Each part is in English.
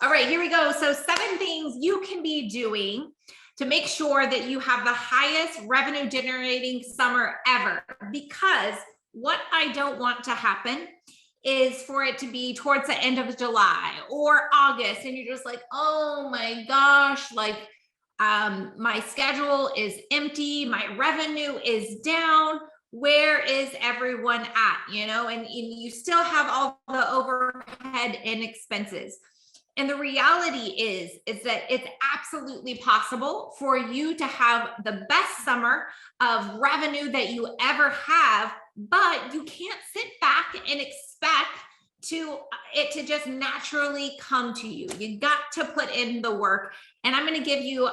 All right, here we go. So 7 things you can be doing to make sure that you have the highest revenue generating summer ever. Because what I don't want to happen is for it to be towards the end of July or August, and you're just like, oh my gosh, like my schedule is empty, my revenue is down. Where is everyone at? And you still have all the overhead and expenses. And the reality is that it's absolutely possible for you to have the best summer of revenue that you ever have, but you can't sit back and expect it to just naturally come to you. You got to put in the work. And I'm going to give you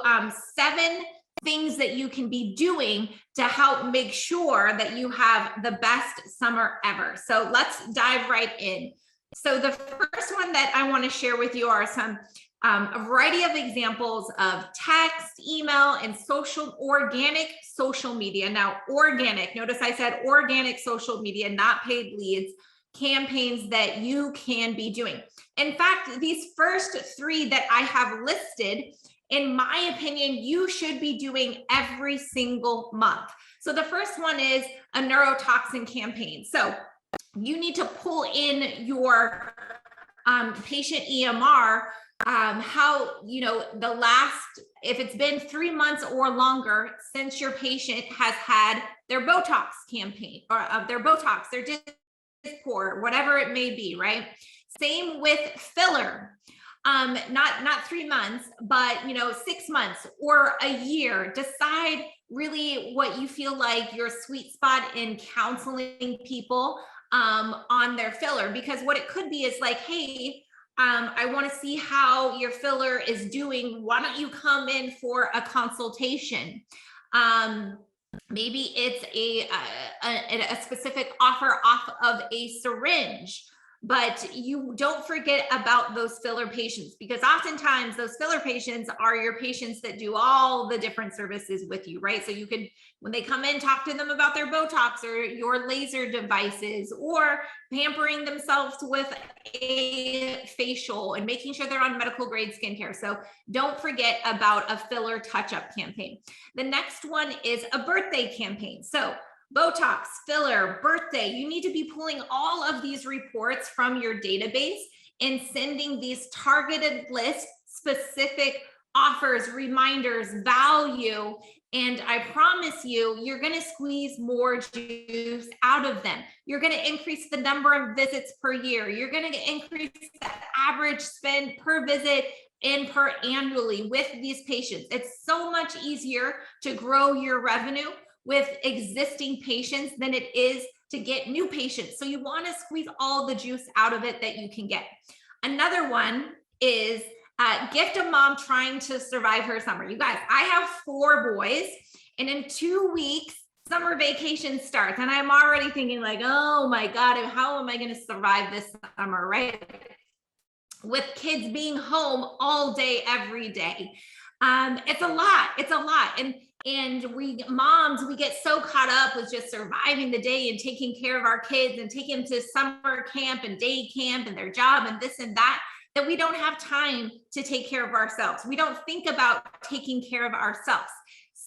7 things that you can be doing to help make sure that you have the best summer ever. So let's dive right in. So the first one that I want to share with you are some a variety of examples of text, email, and organic social media. Now, organic, notice I said organic social media, not paid leads, campaigns that you can be doing. In fact, these first 3 that I have listed, in my opinion, you should be doing every single month. So the first one is a neurotoxin campaign. So you need to pull in your patient EMR, if it's been 3 months or longer since your patient has had their Botox campaign or their Botox, their Dysport, whatever it may be, right? Same with filler. Not 3 months, but 6 months or a year. Decide really what you feel like your sweet spot in counseling people on their filler, because what it could be is like, hey, I want to see how your filler is doing. Why don't you come in for a consultation? Maybe it's a specific offer off of a syringe. But you don't forget about those filler patients, because oftentimes those filler patients are your patients that do all the different services with you, right? So you could, when they come in, talk to them about their Botox or your laser devices, or pampering themselves with a facial and making sure they're on medical grade skincare. So don't forget about a filler touch-up campaign. The next one is a birthday campaign. So Botox, filler, birthday, you need to be pulling all of these reports from your database and sending these targeted lists, specific offers, reminders, value. And I promise you, you're going to squeeze more juice out of them. You're going to increase the number of visits per year. You're going to increase the average spend per visit and per annually with these patients. It's so much easier to grow your revenue with existing patients than it is to get new patients. So you want to squeeze all the juice out of it that you can get. Another one is gift a mom trying to survive her summer. You guys, I have 4 boys, and in 2 weeks, summer vacation starts. And I'm already thinking like, oh my God, how am I going to survive this summer, right? With kids being home all day, every day. It's a lot. And we moms, we get so caught up with just surviving the day and taking care of our kids and taking them to summer camp and day camp and their job and this and that we don't have time to take care of ourselves. We don't think about taking care of ourselves.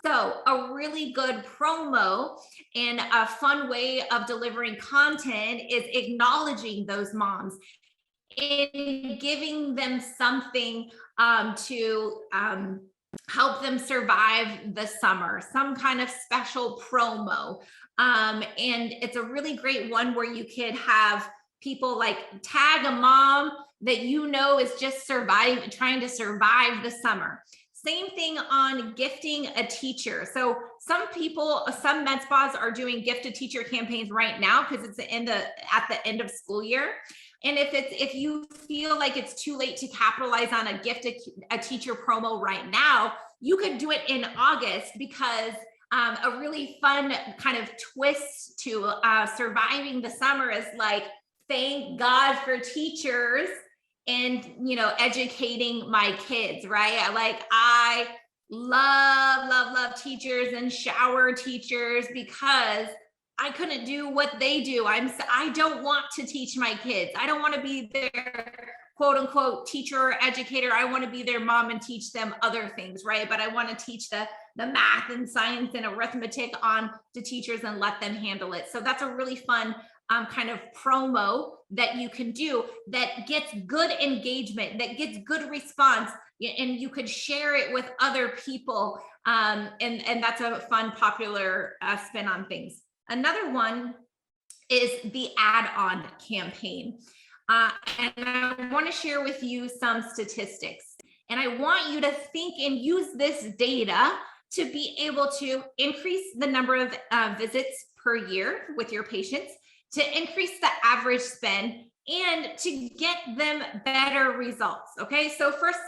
So a really good promo and a fun way of delivering content is acknowledging those moms and giving them something to help them survive the summer, some kind of special promo. And it's a really great one where you could have people like tag a mom that is just trying to survive the summer. Same thing on gifting a teacher. So some med spas are doing gift a teacher campaigns right now because it's at the end of school year. And if you feel like it's too late to capitalize on a gift a teacher promo right now, you could do it in August, because a really fun kind of twist to surviving the summer is like, thank God for teachers and, educating my kids, right? I love teachers and shower teachers, because I couldn't do what they do. I don't want to teach my kids. I don't want to be their quote unquote teacher or educator. I want to be their mom and teach them other things, right? But I want to teach the math and science and arithmetic on to teachers and let them handle it. So that's a really fun kind of promo that you can do that gets good engagement, that gets good response, and you could share it with other people. And that's a fun, popular spin on things. Another one is the add-on campaign. And I want to share with you some statistics. And I want you to think and use this data to be able to increase the number of visits per year with your patients, to increase the average spend, and to get them better results. Okay, so first,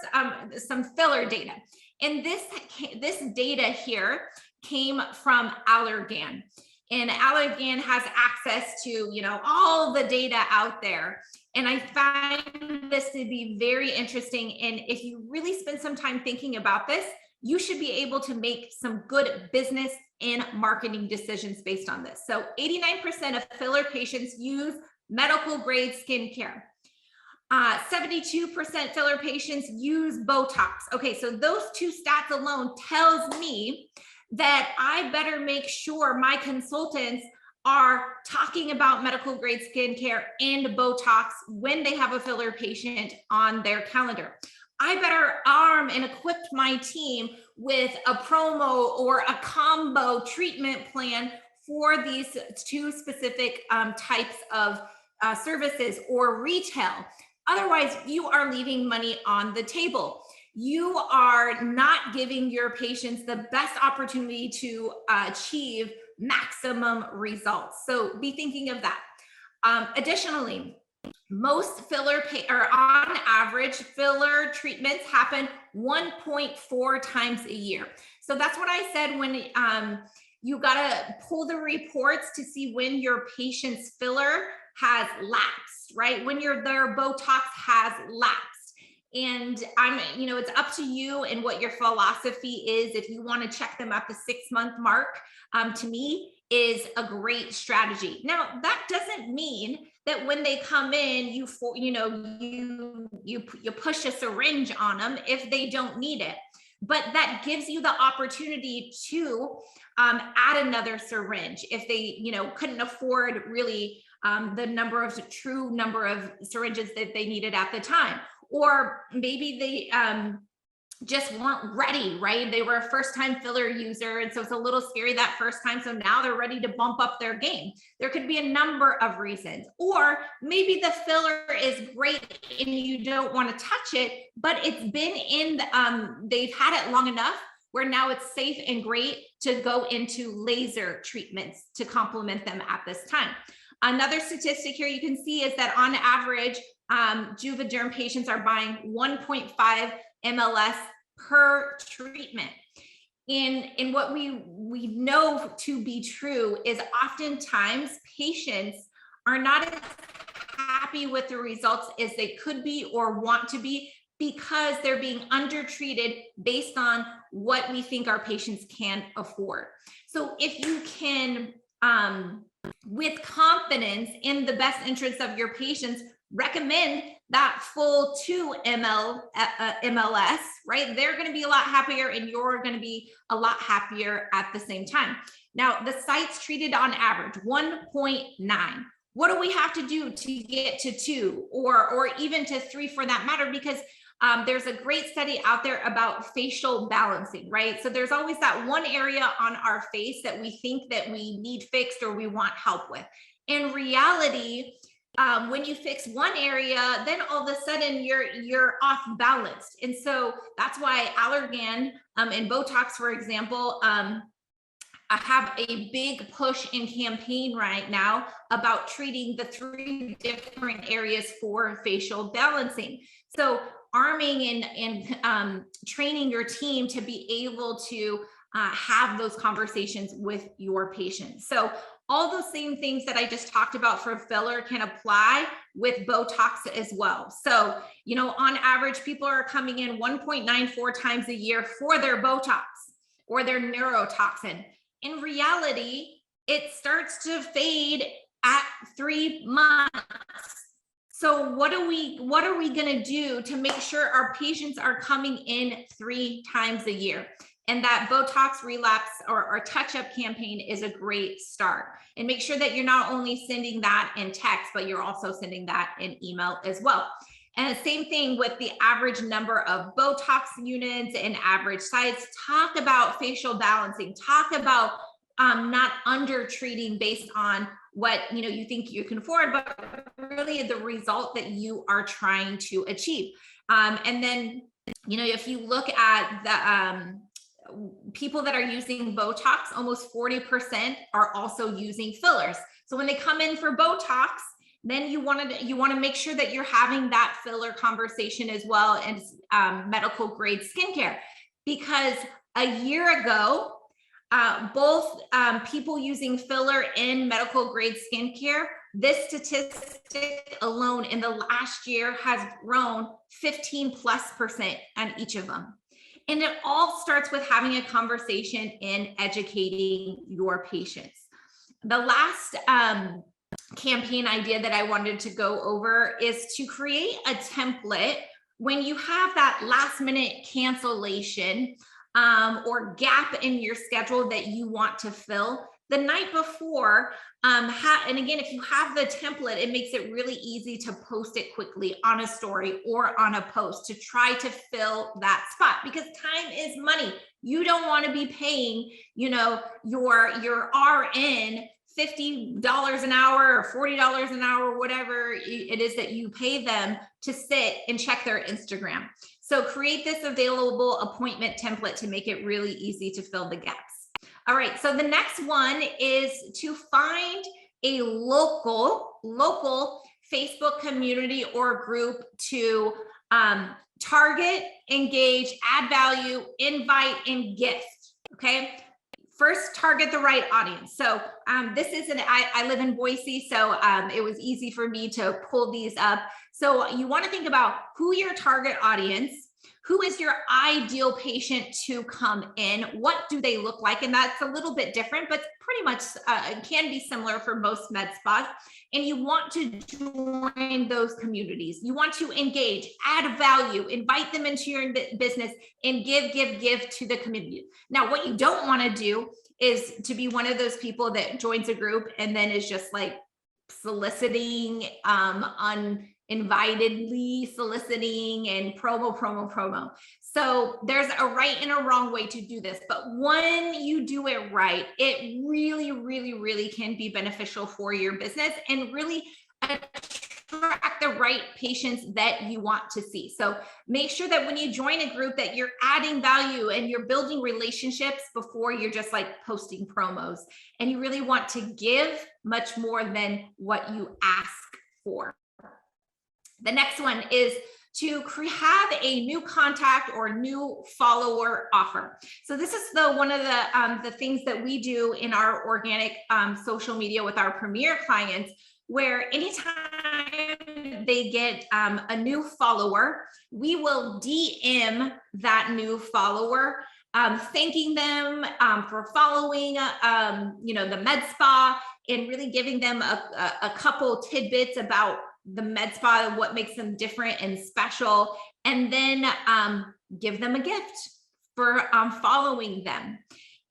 some filler data. And this data here came from Allergan. And Allergan has access to, all the data out there. And I find this to be very interesting. And if you really spend some time thinking about this, you should be able to make some good business and marketing decisions based on this. So 89% of filler patients use medical grade skincare. 72% filler patients use Botox. Okay, so those two stats alone tells me that I better make sure my consultants are talking about medical grade skincare and Botox when they have a filler patient on their calendar. I better arm and equip my team with a promo or a combo treatment plan for these two specific types of services or retail. Otherwise, you are leaving money on the table. You are not giving your patients the best opportunity to achieve maximum results. So be thinking of that. Additionally, most filler or on average, filler treatments happen 1.4 times a year. So that's what I said when you got to pull the reports to see when your patient's filler has lapsed, right? When their Botox has lapsed. And it's up to you and what your philosophy is. If you want to check them at the 6-month mark, to me is a great strategy. Now, that doesn't mean that when they come in, you push a syringe on them if they don't need it. But that gives you the opportunity to add another syringe if they, couldn't afford really the true number of syringes that they needed at the time. Or maybe they just weren't ready, right? They were a first-time filler user, and so it's a little scary that first time. So now they're ready to bump up their game. There could be a number of reasons. Or maybe the filler is great and you don't want to touch it, but it's been in, they've had it long enough where now it's safe and great to go into laser treatments to complement them at this time. Another statistic here you can see is that on average, Juvederm patients are buying 1.5 MLS per treatment. And what we know to be true is oftentimes patients are not as happy with the results as they could be or want to be because they're being undertreated based on what we think our patients can afford. So if you can, with confidence in the best interests of your patients, recommend that full 2 MLS, right? They're going to be a lot happier and you're going to be a lot happier at the same time. Now, the sites treated on average 1.9. What do we have to do to get to 2 or even to 3 for that matter? Because there's a great study out there about facial balancing, right? So there's always that one area on our face that we think that we need fixed or we want help with. In reality, when you fix one area, then all of a sudden you're off balanced. And so that's why Allergan and Botox, for example, have a big push in campaign right now about treating the 3 different areas for facial balancing. So arming and training your team to be able to have those conversations with your patients. So all those same things that I just talked about for filler can apply with Botox as well. So, on average, people are coming in 1.94 times a year for their Botox or their neurotoxin. In reality, it starts to fade at 3 months. So what are we going to do to make sure our patients are coming in 3 times a year? And that Botox relapse or touch-up campaign is a great start. And make sure that you're not only sending that in text, but you're also sending that in email as well. And the same thing with the average number of Botox units and average sites. Talk about facial balancing. Talk about not under treating based on what you think you can afford, but really the result that you are trying to achieve. And then if you look at the people that are using Botox, almost 40% are also using fillers. So when they come in for Botox, then you want to make sure that you're having that filler conversation as well as medical grade skincare, because a year ago, both people using filler and medical grade skincare, this statistic alone in the last year has grown 15+% on each of them. And it all starts with having a conversation and educating your patients. The last campaign idea that I wanted to go over is to create a template when you have that last minute cancellation or gap in your schedule that you want to fill the night before. And again, if you have the template, it makes it really easy to post it quickly on a story or on a post to try to fill that spot, because time is money. You don't want to be paying, your RN $50 an hour or $40 an hour, whatever it is that you pay them to sit and check their Instagram. So create this available appointment template to make it really easy to fill the gaps. All right, so the next one is to find a local Facebook community or group to target, engage, add value, invite, and gift, okay? First, target the right audience. So this is I live in Boise, so it was easy for me to pull these up. So you want to think about who your target audience, who is your ideal patient to come in, what do they look like? And that's a little bit different, but pretty much can be similar for most med spas. And you want to join those communities. You want to engage, add value, invite them into your business, and give to the community. Now, what you don't want to do is to be one of those people that joins a group and then is just like soliciting, uninvitedly soliciting and promo. So there's a right and a wrong way to do this, but when you do it right, it really can be beneficial for your business and really attract the right patients that you want to see. So make sure that when you join a group that you're adding value and you're building relationships before you're just like posting promos, and you really want to give much more than what you ask for. The next one is to have a new contact or new follower offer. So this is one of the things that we do in our organic social media with our premier clients, where anytime they get a new follower, we will DM that new follower, thanking them for following the med spa, and really giving them a couple tidbits about the med spa, what makes them different and special, and then give them a gift for following them.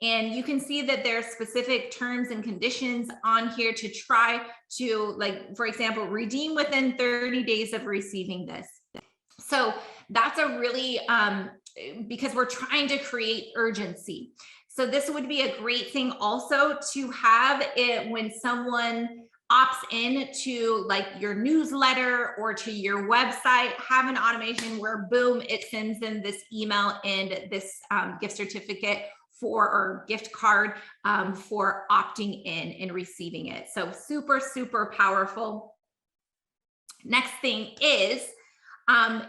And you can see that there's specific terms and conditions on here to try to, like, for example, redeem within 30 days of receiving this. So that's a really, because we're trying to create urgency. So this would be a great thing also to have it when someone opts in to like your newsletter or to your website, have an automation where boom, it sends them this email and this gift certificate or gift card for opting in and receiving it. So super powerful. Next thing is,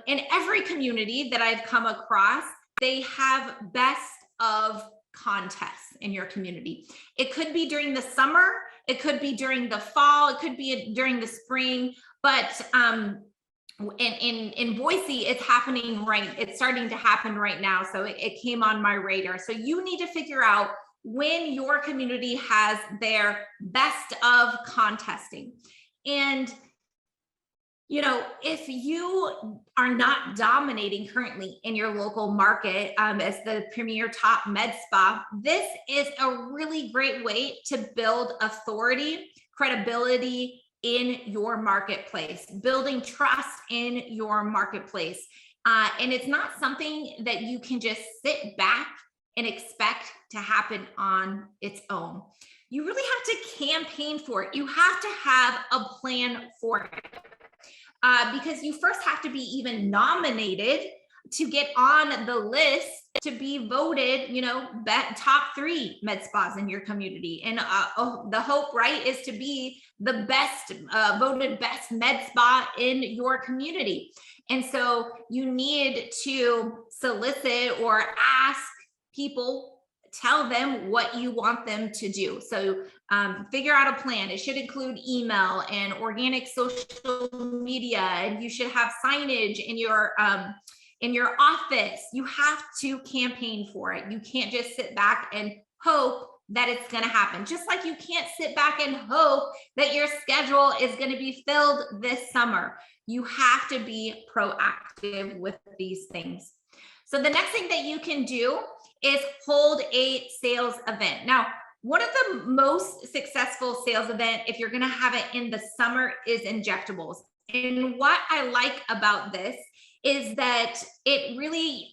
in every community that I've come across, they have best of contests in your community. It could be during the summer, it could be during the fall, it could be during the spring, but in Boise, it's happening it's starting to happen right now. So it came on my radar. So you need to figure out when your community has their best of contesting. And If you are not dominating currently in your local market as the premier top med spa, this is a really great way to build authority, credibility in your marketplace, building trust in your marketplace. And it's not something that you can just sit back and expect to happen on its own. You really have to campaign for it. You have to have a plan for it. Because you first have to be even nominated to get on the list to be voted, top 3 med spas in your community. And the hope, right, is to be the best, voted best med spa in your community. And so you need to solicit or ask people, tell them what you want them to do. So figure out a plan. It should include email and organic social media, and you should have signage in your office. You have to campaign for it. You can't just sit back and hope that it's going to happen. Just like you can't sit back and hope that your schedule is going to be filled this summer. You have to be proactive with these things. So the next thing that you can do is hold a sales event. Now, one of the most successful sales event, if you're going to have it in the summer, is injectables. And what I like about this is that it really,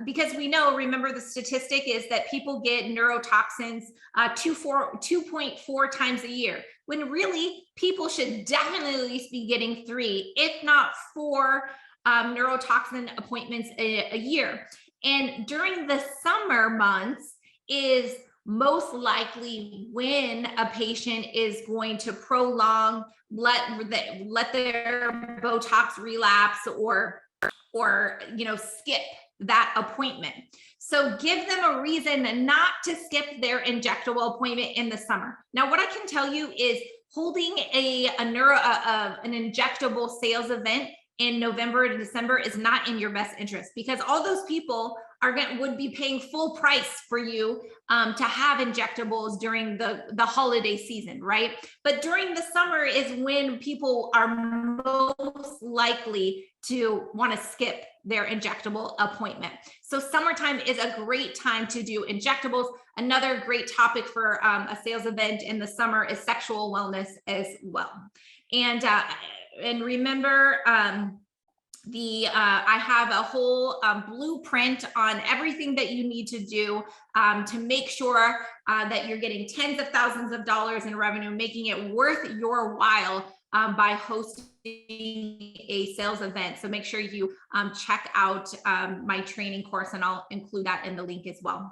because we know, remember the statistic is that people get neurotoxins 2.4 times a year, when really people should definitely be getting 3, if not 4 neurotoxin appointments a year. And during the summer months is most likely when a patient is going to prolong, let their Botox relapse or skip that appointment. So give them a reason not to skip their injectable appointment in the summer. Now, what I can tell you is holding an injectable sales event in November to December is not in your best interest, because all those people would be paying full price for you to have injectables during the holiday season, right? But during the summer is when people are most likely to want to skip their injectable appointment. So summertime is a great time to do injectables. Another great topic for a sales event in the summer is sexual wellness as well. And remember, I have a whole blueprint on everything that you need to do to make sure that you're getting tens of thousands of dollars in revenue, making it worth your while by hosting a sales event. So make sure you check out my training course, and I'll include that in the link as well.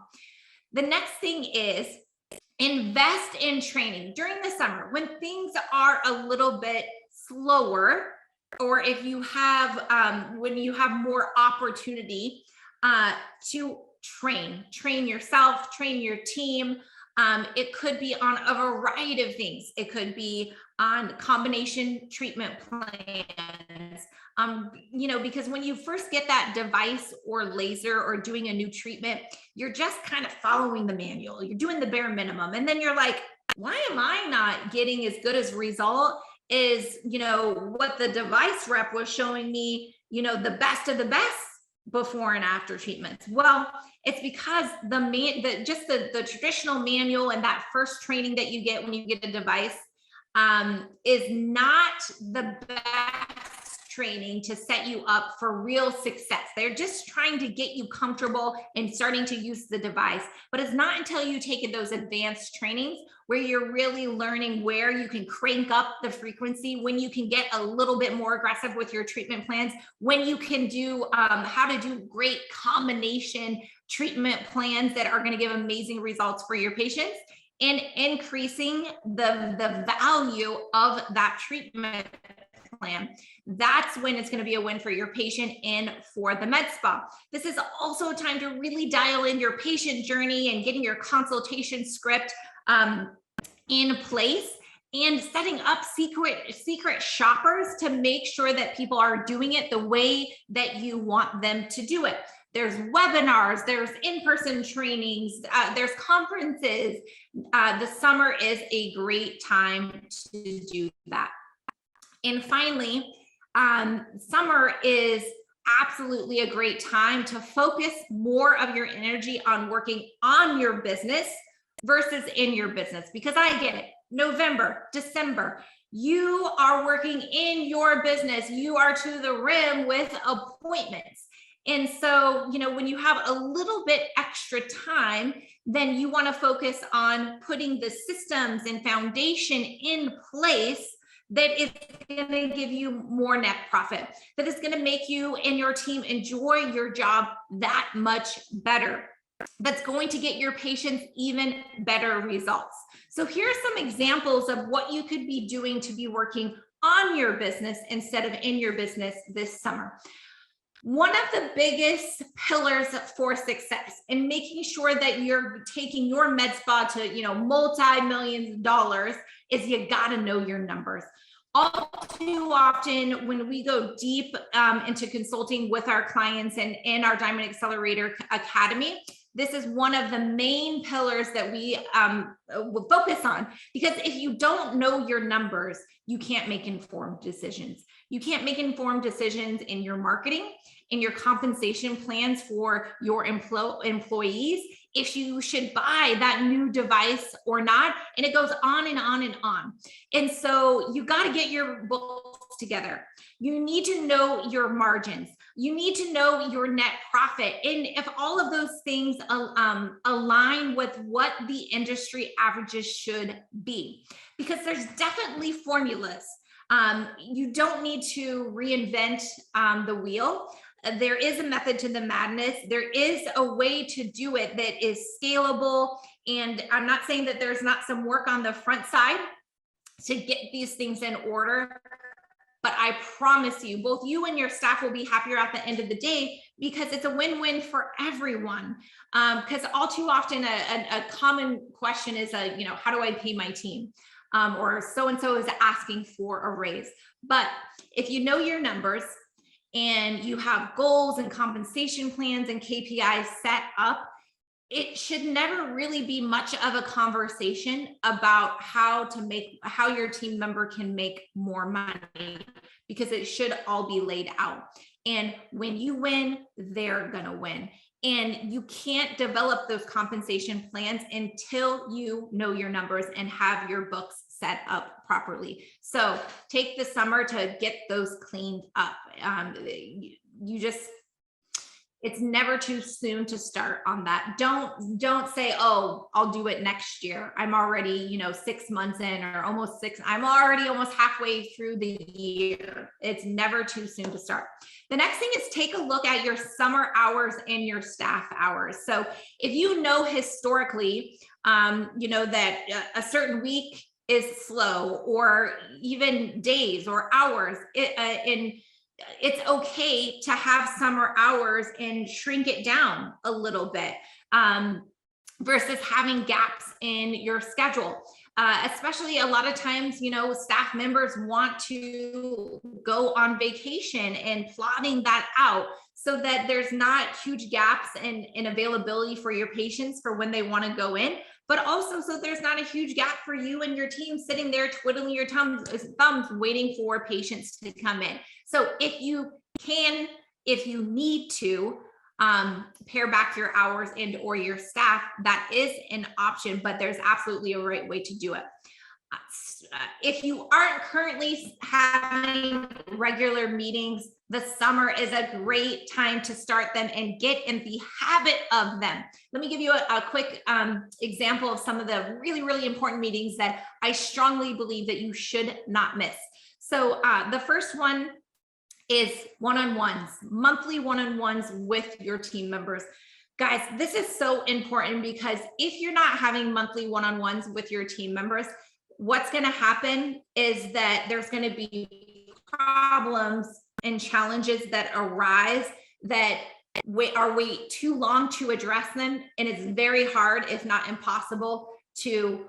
The next thing is invest in training during the summer when things are a little bit slower, or if you have when you have more opportunity to train yourself, train your team. It could be on a variety of things. It could be on combination treatment plans. Because when you first get that device or laser or doing a new treatment, you're just kind of following the manual. You're doing the bare minimum. And then you're like, why am I not getting as good as result is, what the device rep was showing me, the best of the best before and after treatments? Well, it's because the traditional manual and that first training that you get when you get a device is not the best training to set you up for real success. They're just trying to get you comfortable and starting to use the device. But it's not until you take those advanced trainings where you're really learning where you can crank up the frequency, when you can get a little bit more aggressive with your treatment plans, when you can do how to do great combination treatment plans that are going to give amazing results for your patients, and increasing the value of that treatment plan. That's when it's going to be a win for your patient and for the med spa. This is also a time to really dial in your patient journey and getting your consultation script in place, and setting up secret shoppers to make sure that people are doing it the way that you want them to do it. There's webinars, there's in-person trainings, there's conferences. The summer is a great time to do that. And finally, summer is absolutely a great time to focus more of your energy on working on your business versus in your business. Because I get it, November, December, you are working in your business, you are to the rim with appointments. And so, when you have a little bit extra time, then you want to focus on putting the systems and foundation in place that is going to give you more net profit, that is going to make you and your team enjoy your job that much better, that's going to get your patients even better results. So here are some examples of what you could be doing to be working on your business instead of in your business this summer. One of the biggest pillars for success and making sure that you're taking your med spa to, multi-millions of dollars is you got to know your numbers. All too often when we go deep into consulting with our clients and in our Diamond Accelerator Academy, this is one of the main pillars that we will focus on, because if you don't know your numbers, you can't make informed decisions. You can't make informed decisions in your marketing, in your compensation plans for your employees, if you should buy that new device or not, and it goes on and on and on. And so you got to get your books together. You need to know your margins. You need to know your net profit. And if all of those things align with what the industry averages should be, because there's definitely formulas. You don't need to reinvent the wheel. There is a method to the madness. There is a way to do it that is scalable. And I'm not saying that there's not some work on the front side to get these things in order, but I promise you, both you and your staff will be happier at the end of the day, because it's a win-win for everyone. Because all too often a common question is, how do I pay my team? Or so-and-so is asking for a raise. But if you know your numbers and you have goals and compensation plans and KPIs set up, it should never really be much of a conversation about how your team member can make more money, because it should all be laid out. And when you win, they're gonna win. And you can't develop those compensation plans until you know your numbers and have your books set up properly. So take the summer to get those cleaned up. It's never too soon to start on that. Don't say, oh, I'll do it next year. I'm already, 6 months in, or almost six. I'm already almost halfway through the year. It's never too soon to start. The next thing is take a look at your summer hours and your staff hours. So if you know historically, that a certain week is slow, or even days or hours, it's okay to have summer hours and shrink it down a little bit, versus having gaps in your schedule. Especially a lot of times, staff members want to go on vacation, and plotting that out so that there's not huge gaps in availability for your patients for when they want to go in, but also so there's not a huge gap for you and your team sitting there twiddling your thumbs waiting for patients to come in. So if you need to pare back your hours and or your staff, that is an option, but there's absolutely a right way to do it. If you aren't currently having regular meetings, the summer is a great time to start them and get in the habit of them. Let me give you a quick example of some of the really, really important meetings that I strongly believe that you should not miss. So the first one is one-on-ones, monthly one-on-ones with your team members. Guys, this is so important, because if you're not having monthly one-on-ones with your team members, what's going to happen is that there's going to be problems and challenges that arise that wait too long to address them. And it's very hard, if not impossible, to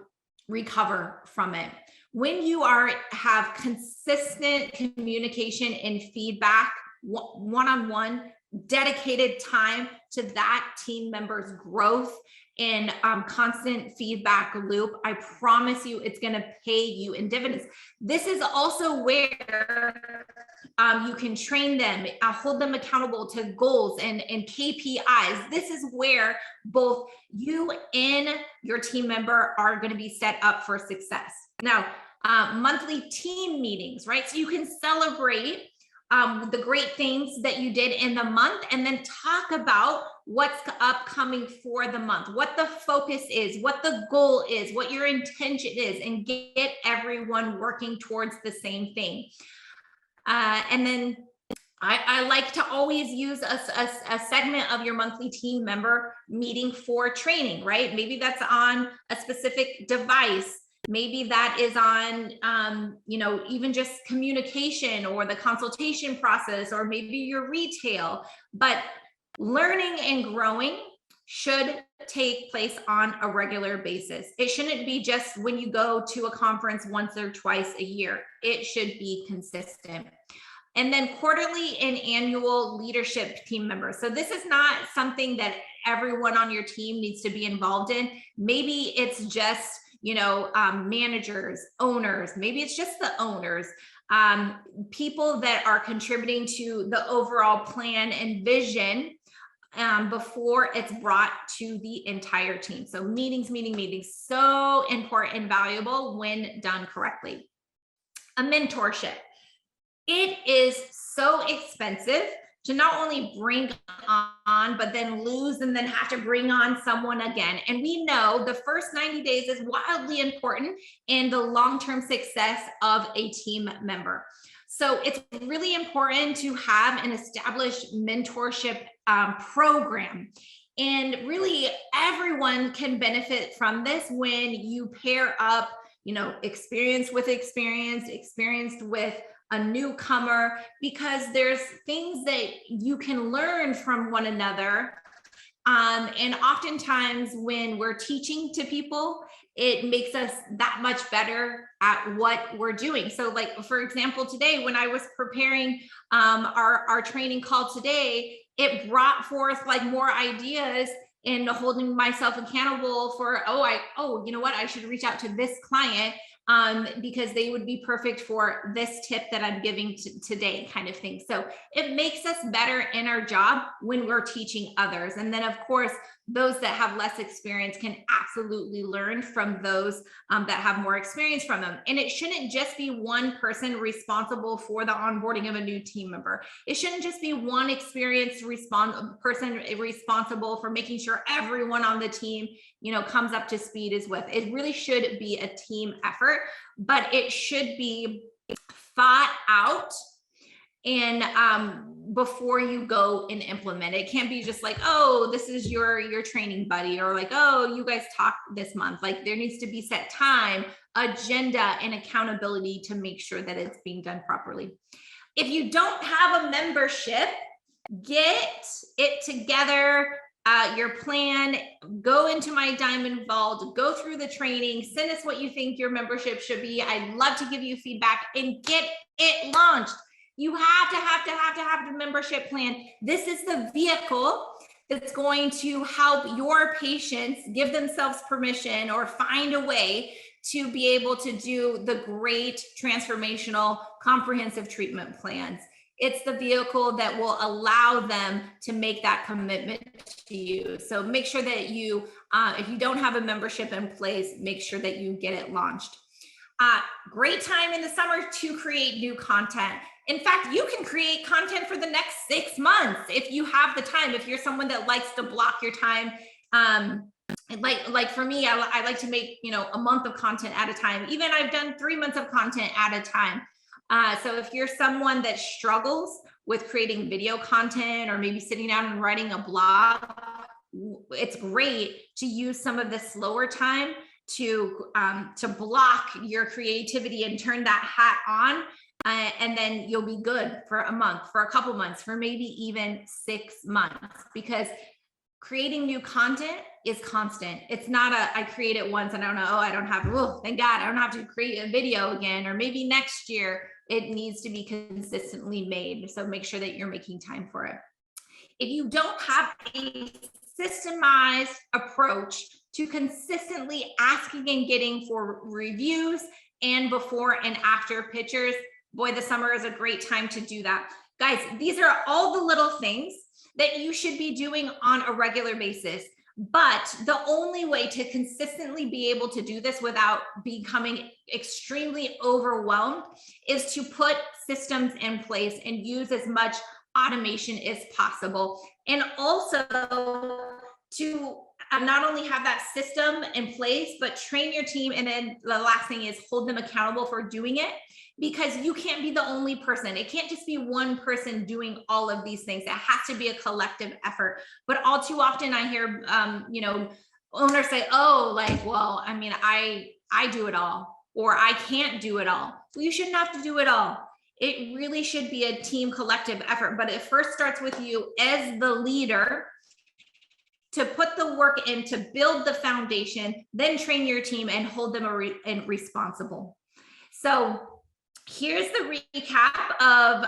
recover from it. When you have consistent communication and feedback one-on-one dedicated time to that team member's growth and constant feedback loop, I promise you it's going to pay you in dividends. This is also where you can train them, hold them accountable to goals and KPIs. This is where both you and your team member are going to be set up for success. Now, monthly team meetings, right? So you can celebrate the great things that you did in the month, and then talk about what's upcoming for the month, what the focus is, what the goal is, what your intention is, and get everyone working towards the same thing. And then I like to always use a segment of your monthly team member meeting for training, right? Maybe that's on a specific device. Maybe that is on, even just communication or the consultation process, or maybe your retail. But learning and growing should take place on a regular basis. It shouldn't be just when you go to a conference once or twice a year. It should be consistent. And then quarterly and annual leadership team members. So this is not something that everyone on your team needs to be involved in. Maybe it's just managers, owners, maybe it's just the owners, people that are contributing to the overall plan and vision before it's brought to the entire team. So meetings, so important and valuable when done correctly. A mentorship. It is so expensive to not only bring on, but then lose and then have to bring on someone again. And we know the first 90 days is wildly important in the long-term success of a team member. So it's really important to have an established mentorship program. And really everyone can benefit from this when you pair up, experience with experienced with a newcomer, because there's things that you can learn from one another. And oftentimes when we're teaching to people, it makes us that much better at what we're doing. So like, for example, today, when I was preparing our training call today, it brought forth like more ideas and holding myself accountable for, you know what, I should reach out to this client because they would be perfect for this tip that I'm giving today, kind of thing. So it makes us better in our job when we're teaching others. And then of course, those that have less experience can absolutely learn from those that have more experience from them. And it shouldn't just be one person responsible for the onboarding of a new team member. It shouldn't just be one experienced person responsible for making sure everyone on the team, comes up to speed as with. It really should be a team effort, but it should be thought out and before you go and implement it. It can't be just like, oh, this is your training buddy, or like, oh, you guys talk this month. Like there needs to be set time, agenda, and accountability to make sure that it's being done properly. If you don't have a membership, get it together, your plan, go into my Diamond Vault, go through the training, send us what you think your membership should be. I'd love to give you feedback and get it launched. You have to have the membership plan. This is the vehicle that's going to help your patients give themselves permission or find a way to be able to do the great transformational comprehensive treatment plans. It's the vehicle that will allow them to make that commitment to you. So make sure that you, if you don't have a membership in place, make sure that you get it launched. Great time in the summer to create new content. In fact, you can create content for the next 6 months if you have the time. If you're someone that likes to block your time, like for me, I like to make a month of content at a time. Even I've done 3 months of content at a time. So if you're someone that struggles with creating video content or maybe sitting down and writing a blog, it's great to use some of the slower time to block your creativity and turn that hat on. And then you'll be good for a month, for a couple months, for maybe even 6 months, because creating new content is constant. It's not I create it once and I don't know, I don't have, thank God, I don't have to create a video again, or maybe next year. It needs to be consistently made. So make sure that you're making time for it. if you don't have a systemized approach to consistently asking and getting for reviews and before and after pictures, boy, the summer is a great time to do that. Guys, these are all the little things that you should be doing on a regular basis. But the only way to consistently be able to do this without becoming extremely overwhelmed is to put systems in place and use as much automation as possible. And also to not only have that system in place, but train your team. And then the last thing is hold them accountable for doing it, because you can't be the only person. It can't just be one person doing all of these things. It has to be a collective effort. But all too often I hear, owners say, oh, like, well, I mean, I do it all, or I can't do it all. Well, you shouldn't have to do it all. It really should be a team collective effort, but it first starts with you as the leader to put the work in to build the foundation, then train your team and hold them responsible. So here's the recap of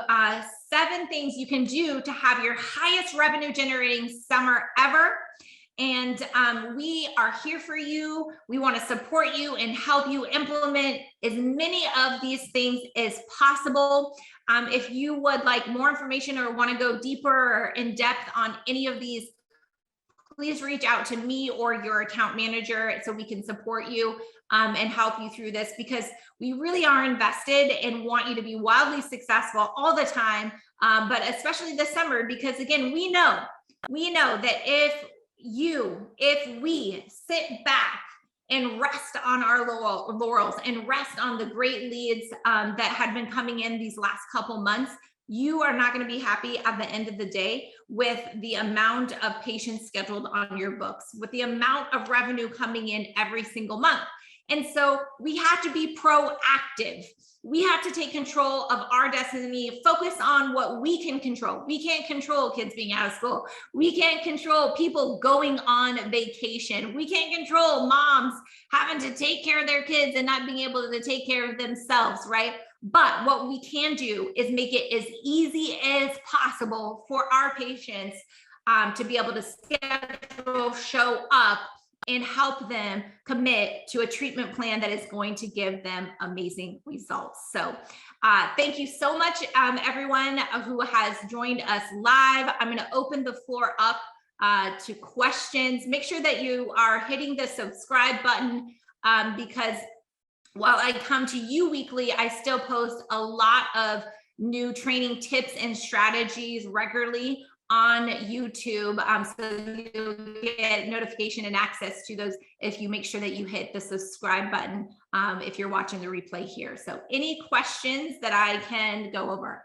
7 things you can do to have your highest revenue generating summer ever. And we are here for you. We want to support you and help you implement as many of these things as possible. If you would like more information or want to go deeper or in depth on any of these, please reach out to me or your account manager so we can support you and help you through this, because we really are invested and want you to be wildly successful all the time, but especially this summer, because again, we know that if we sit back and rest on our laurels and rest on the great leads that had been coming in these last couple months, you are not going to be happy at the end of the day with the amount of patients scheduled on your books, with the amount of revenue coming in every single month. And so we have to be proactive. We have to take control of our destiny, focus on what we can control. We can't control kids being out of school. We can't control people going on vacation. We can't control moms having to take care of their kids and not being able to take care of themselves, right? But what we can do is make it as easy as possible for our patients to be able to schedule, show up, and help them commit to a treatment plan that is going to give them amazing results. So thank you so much, everyone who has joined us live. I'm going to open the floor up to questions. Make sure that you are hitting the subscribe button because while I come to you weekly, I still post a lot of new training tips and strategies regularly on YouTube. So you'll get notification and access to those if you make sure that you hit the subscribe button if you're watching the replay here. So any questions that I can go over?